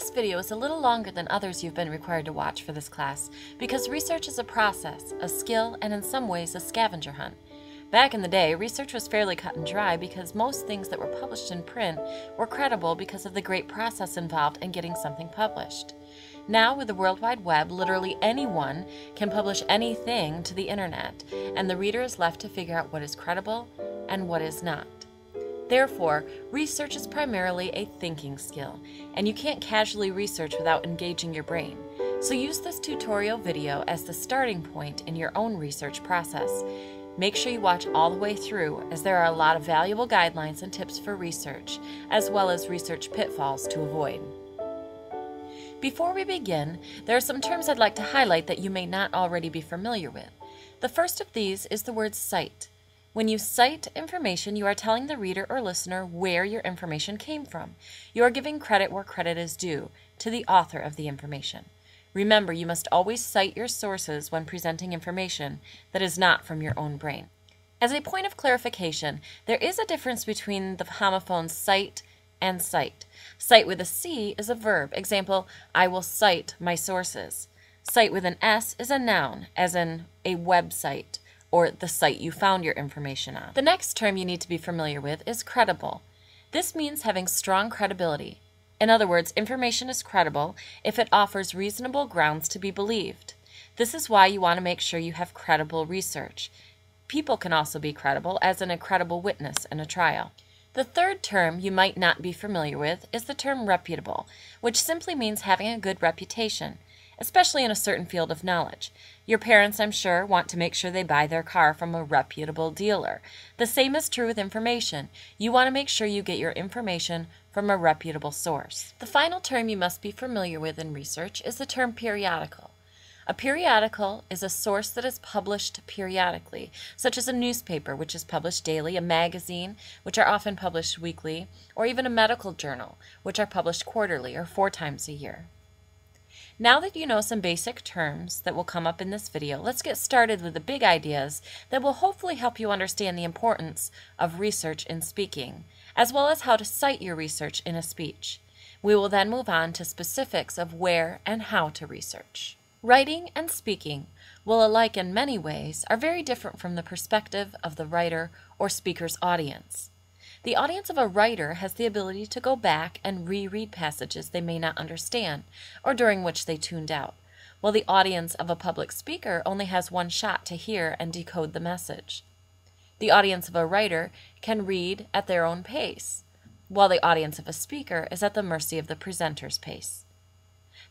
This video is a little longer than others you've been required to watch for this class because research is a process, a skill, and in some ways a scavenger hunt. Back in the day, research was fairly cut and dry because most things that were published in print were credible because of the great process involved in getting something published. Now, with the World Wide Web, literally anyone can publish anything to the internet, and the reader is left to figure out what is credible and what is not. Therefore, research is primarily a thinking skill, and you can't casually research without engaging your brain. So use this tutorial video as the starting point in your own research process. Make sure you watch all the way through, as there are a lot of valuable guidelines and tips for research, as well as research pitfalls to avoid. Before we begin, there are some terms I'd like to highlight that you may not already be familiar with. The first of these is the word cite. When you cite information, you are telling the reader or listener where your information came from. You are giving credit where credit is due, to the author of the information. Remember, you must always cite your sources when presenting information that is not from your own brain. As a point of clarification, there is a difference between the homophones cite and cite. Cite with a C is a verb. Example, I will cite my sources. Cite with an S is a noun, as in a website, or the site you found your information on. The next term you need to be familiar with is credible. This means having strong credibility. In other words, information is credible if it offers reasonable grounds to be believed. This is why you want to make sure you have credible research. People can also be credible, as in a credible witness in a trial. The third term you might not be familiar with is the term reputable, which simply means having a good reputation, especially in a certain field of knowledge. Your parents, I'm sure, want to make sure they buy their car from a reputable dealer. The same is true with information. You want to make sure you get your information from a reputable source. The final term you must be familiar with in research is the term periodical. A periodical is a source that is published periodically, such as a newspaper, which is published daily, a magazine, which are often published weekly, or even a medical journal, which are published quarterly or 4 times a year. Now that you know some basic terms that will come up in this video, let's get started with the big ideas that will hopefully help you understand the importance of research in speaking, as well as how to cite your research in a speech. We will then move on to specifics of where and how to research. Writing and speaking, while alike in many ways, are very different from the perspective of the writer or speaker's audience. The audience of a writer has the ability to go back and reread passages they may not understand, or during which they tuned out, while the audience of a public speaker only has one shot to hear and decode the message. The audience of a writer can read at their own pace, while the audience of a speaker is at the mercy of the presenter's pace.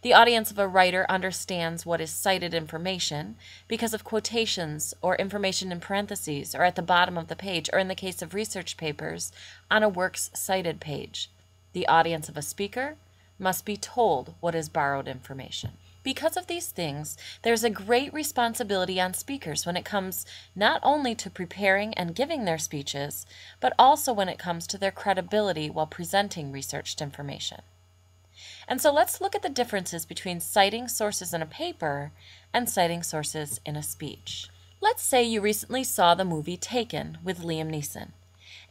The audience of a writer understands what is cited information because of quotations or information in parentheses or at the bottom of the page, or in the case of research papers, on a works cited page. The audience of a speaker must be told what is borrowed information. Because of these things, there's a great responsibility on speakers when it comes not only to preparing and giving their speeches, but also when it comes to their credibility while presenting researched information. And so let's look at the differences between citing sources in a paper and citing sources in a speech. Let's say you recently saw the movie Taken with Liam Neeson,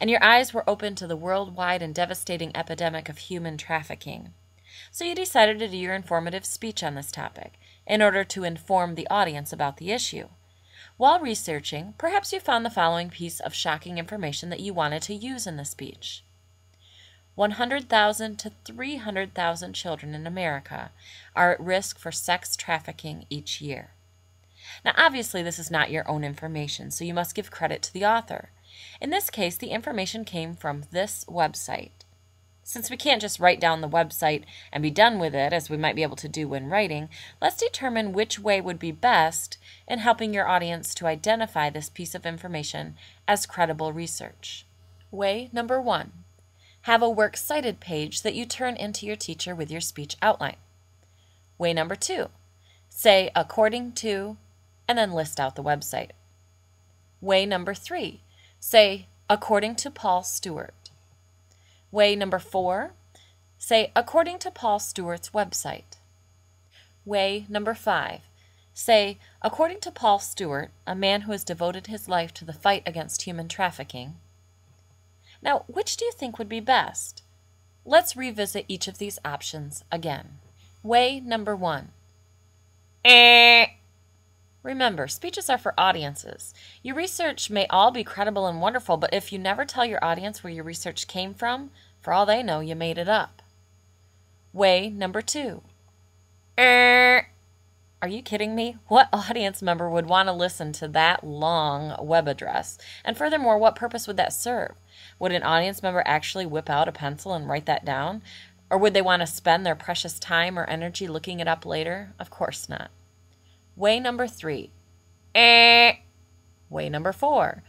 and your eyes were open to the worldwide and devastating epidemic of human trafficking. So you decided to do your informative speech on this topic in order to inform the audience about the issue. While researching, perhaps you found the following piece of shocking information that you wanted to use in the speech. 100,000 to 300,000 children in America are at risk for sex trafficking each year. Now, obviously, this is not your own information, so you must give credit to the author. In this case, the information came from this website. Since we can't just write down the website and be done with it, as we might be able to do when writing, let's determine which way would be best in helping your audience to identify this piece of information as credible research. Way number 1. Have a works cited page that you turn into your teacher with your speech outline. Way number 2, say according to, and then list out the website. Way number 3, say according to Paul Stewart. Way number 4, say according to Paul Stewart's website. Way number 5, say according to Paul Stewart, a man who has devoted his life to the fight against human trafficking. Now, which do you think would be best? Let's revisit each of these options again. Way number 1. Remember, speeches are for audiences. Your research may all be credible and wonderful, but if you never tell your audience where your research came from, for all they know, you made it up. Way number 2. Are you kidding me? What audience member would want to listen to that long web address? And furthermore, what purpose would that serve? Would an audience member actually whip out a pencil and write that down? Or would they want to spend their precious time or energy looking it up later? Of course not. Way number 3. Way number 4.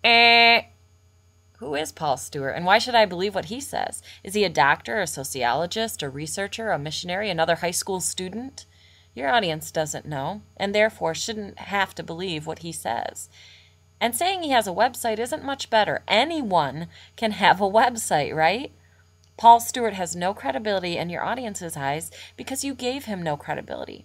Who is Paul Stewart, and why should I believe what he says? Is he a doctor, a sociologist, a researcher, a missionary, another high school student? Your audience doesn't know, and therefore shouldn't have to believe what he says. And saying he has a website isn't much better. Anyone can have a website, right? Paul Stewart has no credibility in your audience's eyes because you gave him no credibility.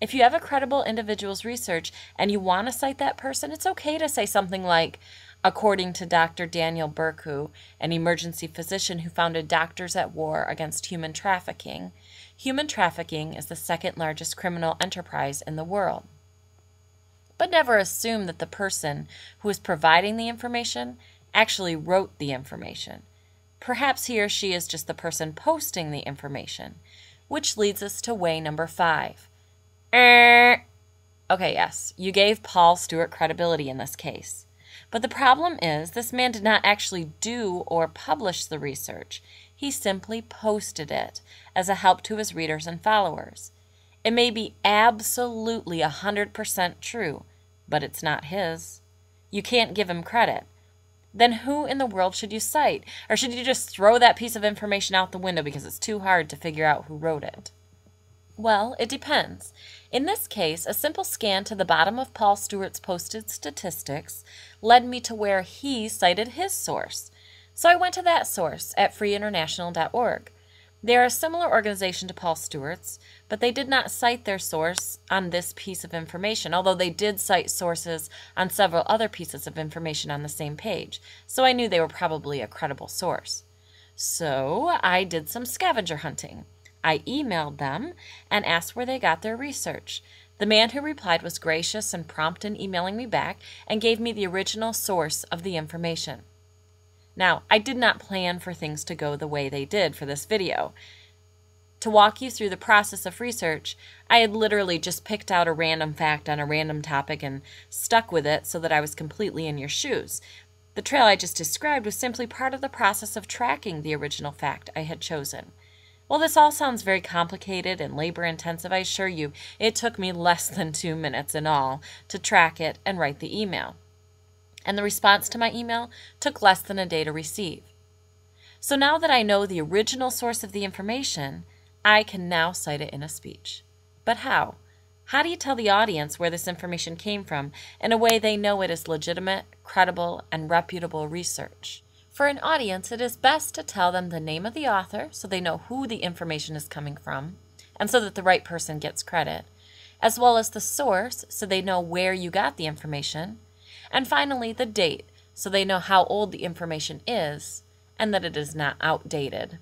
If you have a credible individual's research and you want to cite that person, it's okay to say something like, according to Dr. Daniel Burku, an emergency physician who founded Doctors at War Against Human Trafficking is the second largest criminal enterprise in the world. But never assume that the person who is providing the information actually wrote the information. Perhaps he or she is just the person posting the information, which leads us to way number 5. Okay, yes, you gave Paul Stewart credibility in this case. But the problem is, this man did not actually do or publish the research. He simply posted it as a help to his readers and followers. It may be absolutely 100% true, but it's not his. You can't give him credit. Then who in the world should you cite? Or should you just throw that piece of information out the window because it's too hard to figure out who wrote it? Well, it depends. In this case, a simple scan to the bottom of Paul Stewart's posted statistics led me to where he cited his source. So I went to that source at freeinternational.org. They are a similar organization to Paul Stewart's, but they did not cite their source on this piece of information, although they did cite sources on several other pieces of information on the same page, so I knew they were probably a credible source. So I did some scavenger hunting. I emailed them and asked where they got their research. The man who replied was gracious and prompt in emailing me back and gave me the original source of the information. Now, I did not plan for things to go the way they did for this video. To walk you through the process of research, I had literally just picked out a random fact on a random topic and stuck with it so that I was completely in your shoes. The trail I just described was simply part of the process of tracking the original fact I had chosen. While this all sounds very complicated and labor-intensive, I assure you it took me less than 2 minutes in all to track it and write the email. And the response to my email took less than a day to receive. So now that I know the original source of the information, I can now cite it in a speech. But how? How do you tell the audience where this information came from in a way they know it is legitimate, credible, and reputable research? For an audience, it is best to tell them the name of the author so they know who the information is coming from, and so that the right person gets credit, as well as the source so they know where you got the information, and finally the date so they know how old the information is and that it is not outdated.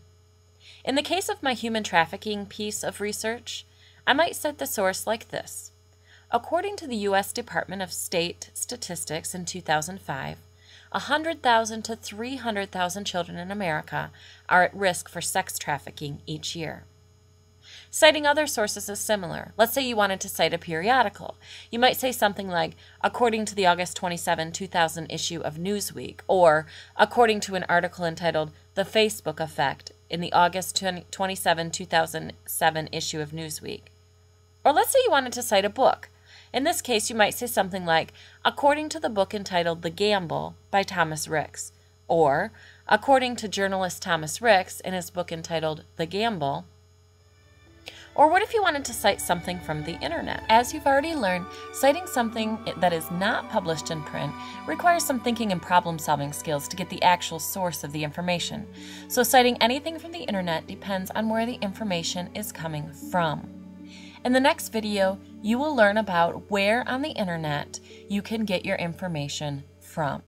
In the case of my human trafficking piece of research, I might cite the source like this. According to the U.S. Department of State Statistics in 2005, 100,000 to 300,000 children in America are at risk for sex trafficking each year. Citing other sources is similar. Let's say you wanted to cite a periodical. You might say something like, according to the August 27, 2000 issue of Newsweek, or according to an article entitled The Facebook Effect in the August 27, 2007 issue of Newsweek. Or let's say you wanted to cite a book. In this case, you might say something like, according to the book entitled The Gamble by Thomas Ricks, or according to journalist Thomas Ricks in his book entitled The Gamble. Or what if you wanted to cite something from the internet? As you've already learned, citing something that is not published in print requires some thinking and problem-solving skills to get the actual source of the information. So citing anything from the internet depends on where the information is coming from. In the next video, you will learn about where on the internet you can get your information from.